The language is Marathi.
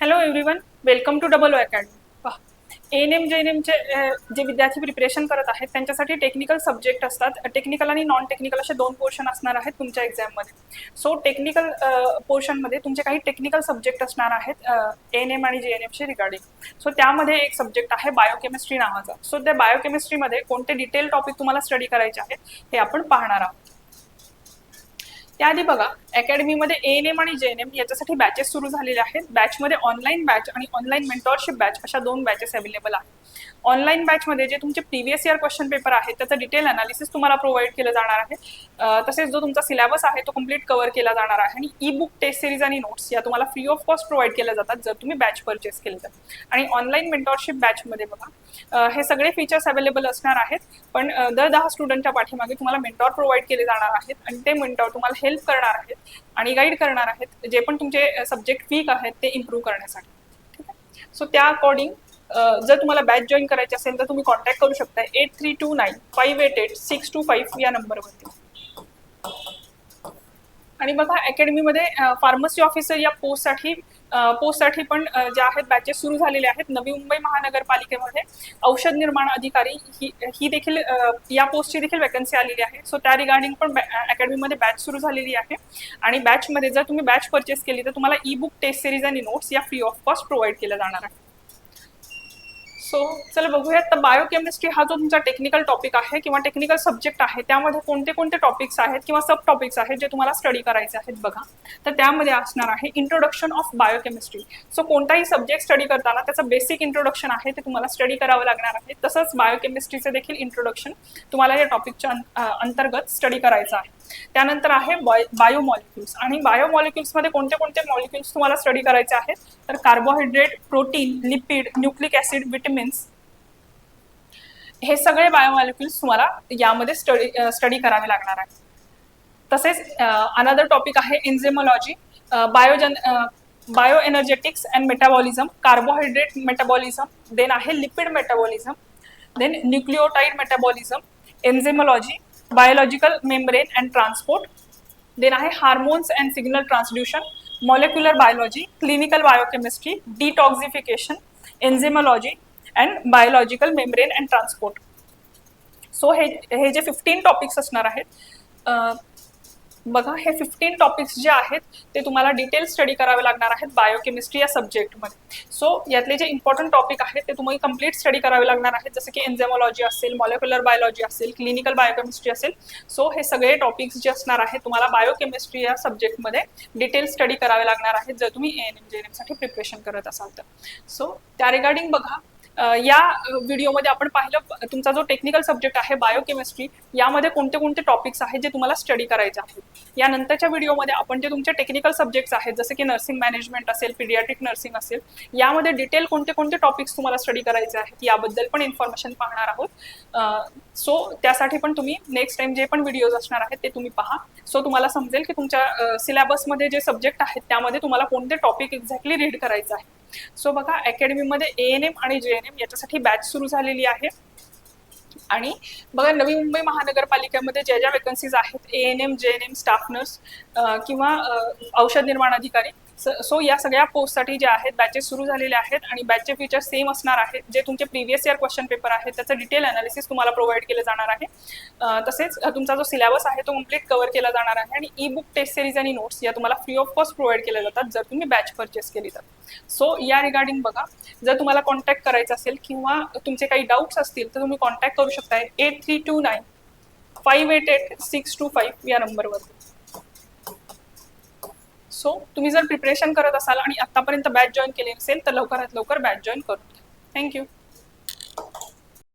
Hello everyone, welcome to double O academy. पहा, एएनएम जेएनएमचे जे विद्यार्थी प्रिपरेशन करत आहेत त्यांच्यासाठी टेक्निकल सब्जेक्ट असतात. टेक्निकल आणि नॉन टेक्निकल असे दोन पोर्शन असणार आहेत तुमच्या एक्झाममध्ये. सो टेक्निकल पोर्शनमध्ये तुमचे काही टेक्निकल सब्जेक्ट असणार आहेत एएनएम आणि जेएनएमशी रिगार्डिंग. सो त्यामध्ये एक सब्जेक्ट आहे बायोकेमिस्ट्री नावाचा. सो त्या बायोकेमिस्ट्रीमध्ये कोणते डिटेल टॉपिक तुम्हाला स्टडी करायचे आहेत हे आपण पाहणार आहोत. त्याआधी बघा, अकॅडमीमध्ये एएनएम आणि जेएनएम याच्यासाठी बॅचेस सुरू झालेले आहेत. बॅचमध्ये ऑनलाईन बॅच आणि ऑनलाईन मेंटॉरशिप बॅच अशा दोन बॅचेस अवेलेबल आहेत. ऑनलाईन बॅचमध्ये जे तुमचे प्रिव्हियस इयर क्वेश्चन पेपर आहेत त्याचं डिटेल अनालिसिस तुम्हाला प्रोव्हाइड केलं जाणार आहे. तसेच जो तुमचा सिलेबस आहे तो कम्प्लीट कव्हर केला जाणार आहे आणि ई बुक टेस्ट सिरीज आणि नोट्स या तुम्हाला फ्री ऑफ कॉस्ट प्रोव्हाइड केल्या जातात जर तुम्ही बॅच परचेस केले तर. आणि ऑनलाईन मेंटॉरशिप बॅचमध्ये बघा, हे सगळे फीचर्स अवेलेबल असणार आहेत, पण दर 10 स्टुडंटच्या पाठीमागे तुम्हाला मेंटॉर प्रोव्हाइड केले जाणार आहेत आणि ते मेंटॉर तुम्हाला हेल्प करणार आहेत आणि गाईड करणार आहेत जे पण तुमचे सब्जेक्ट वीक आहेत ते इम्प्रूव्ह करण्यासाठी. ठीक आहे. सो त्या अकॉर्डिंग जर तुम्हाला बॅच जॉईन करायची असेल तर तुम्ही कॉन्टॅक्ट करू शकता 8329588625 या नंबरवरती. आणि बघा, अकॅडमीमध्ये फार्मसी ऑफिसर या पोस्टसाठी पण ज्या आहेत बॅचेस सुरू झालेले आहेत. नवी मुंबई महानगरपालिकेमध्ये औषध निर्माण अधिकारी ही देखील या पोस्टची देखील वॅकन्सी आलेली आहे. सो त्या रिगार्डिंग पण अकॅडमीमध्ये बॅच सुरू झालेली आहे आणि बॅचमध्ये जर तुम्ही बॅच परचेस केली तर तुम्हाला ई बुक टेस्ट सिरीज आणि नोट्स या फ्री ऑफ कॉस्ट प्रोव्हाइड केल्या जाणार आहे. सो चला बघूयात, तर बायोकेमिस्ट्री हा जो तुमचा टेक्निकल टॉपिक आहे किंवा टेक्निकल सब्जेक्ट आहे त्यामध्ये कोणते कोणते टॉपिक्स आहेत किंवा सब टॉपिक्स आहेत जे तुम्हाला स्टडी करायचे आहेत बघा. तर त्यामध्ये असणार आहे इंट्रोडक्शन ऑफ बायोकेमिस्ट्री. सो कोणताही सब्जेक्ट स्टडी करताना त्याचं बेसिक इंट्रोडक्शन आहे ते तुम्हाला स्टडी करावं लागणार आहे. तसंच बायोकेमिस्ट्रीचं देखील इंट्रोडक्शन तुम्हाला या टॉपिकच्या अंतर्गत स्टडी करायचं आहे. त्यानंतर आहे बायोमॉलिक्युल्स. आणि बायोमॉलिक्युल्समध्ये कोणते कोणते मॉलिक्युल्स तुम्हाला स्टडी करायचे आहेत तर carbohydrate, protein, lipid, nucleic acid, vitamins हे सगळे बायोमॉलिक्युल्स तुम्हाला यामध्ये स्टडी करावे लागणार आहे. तसेच अनदर टॉपिक आहे enzymology, bioenergetics and metabolism, carbohydrate metabolism, then आहे lipid metabolism, then nucleotide metabolism, enzymology, biological membrane and transport, then आहे hormones and signal transduction, molecular biology, clinical biochemistry, detoxification, enzymology and biological membrane and transport. So हे जे 15 टॉपिक्स असणार आहेत बघा, हे 15 टॉपिक्स जे आहेत ते तुम्हाला डिटेल स्टडी करावे लागणार आहेत बायोकेमिस्ट्री या सब्जेक्टमध्ये. सो यातले जे इम्पॉर्टंट टॉपिक आहेत ते तुम्हाला कम्प्लीट स्टडी करावे लागणार आहेत, जसं की एन्झिमॉलॉजी असेल, मॉलिक्युलर बायोलॉजी असेल, क्लिनिकल बायोकेमिस्ट्री असेल. सो हे सगळे टॉपिक्स जे असणार आहेत तुम्हाला बायोकेमिस्ट्री या सब्जेक्टमध्ये डिटेल स्टडी करावे लागणार आहेत जर तुम्ही एएनएम जेएनएमसाठी प्रिपरेशन करत असाल तर. सो त्या रिगार्डिंग बघा, या व्हिडिओमध्ये आपण पाहिलं तुमचा जो टेक्निकल सब्जेक्ट आहे बायोकेमिस्ट्री यामध्ये कोणते कोणते टॉपिक्स आहेत जे तुम्हाला स्टडी करायचे आहेत. यानंतरच्या व्हिडिओमध्ये आपण जे तुमचे टेक्निकल सब्जेक्ट्स आहेत जसे की नर्सिंग मॅनेजमेंट असेल, पीडियाट्रिक नर्सिंग असेल, यामध्ये डिटेल कोणते कोणते टॉपिक्स तुम्हाला स्टडी करायचे आहेत याबद्दल पण इन्फॉर्मेशन पाहणार आहोत. सो त्यासाठी पण तुम्ही नेक्स्ट टाइम जे पण व्हिडिओज असणार आहेत ते तुम्ही पहा. सो तुम्हाला समजेल की तुमच्या सिलेबसमध्ये जे सब्जेक्ट आहेत त्यामध्ये तुम्हाला कोणते टॉपिक एक्झॅक्टली रीड करायचं आहे. सो बघा, अकॅडमीमध्ये एएनएम आणि जेएनएम याच्यासाठी बॅच सुरू झालेली आहे. आणि बघा, नवी मुंबई महानगरपालिकेमध्ये ज्या ज्या वेकन्सीज आहेत एएनएम जेएनएम स्टाफ नर्स किंवा औषध निर्माण अधिकारी, सो या सगळ्या पोस्टसाठी जे आहेत बॅचेस सुरू झालेले आहेत आणि बॅचचे फीचर्स सेम असणार आहेत. जे तुमचे प्रिव्हियस इयर क्वेश्चन पेपर आहेत त्याचं डिटेल अनालिसिस तुम्हाला प्रोव्हाइड केले जाणार आहे. तसेच तुमचा जो सिलेबस आहे तो कम्प्लीट कव्हर केला जाणार आहे आणि ई बुक टेस्ट सिरीज आणि नोट्स या तुम्हाला फ्री ऑफ कॉस्ट प्रोव्हाइड केल्या जातात जर तुम्ही बॅच परचेस केली तर. सो या रिगार्डिंग बघा, जर तुम्हाला कॉन्टॅक्ट करायचं असेल किंवा तुमचे काही डाऊट्स असतील तर तुम्ही कॉन्टॅक्ट करू शकता 8329588625 या नंबरवर. सो तुम्ही जर प्रिपरेशन करत असाल आणि आतापर्यंत बॅच जॉईन केली नसेल तर लवकरात लवकर बॅच जॉईन करून घ्या. थँक्यू.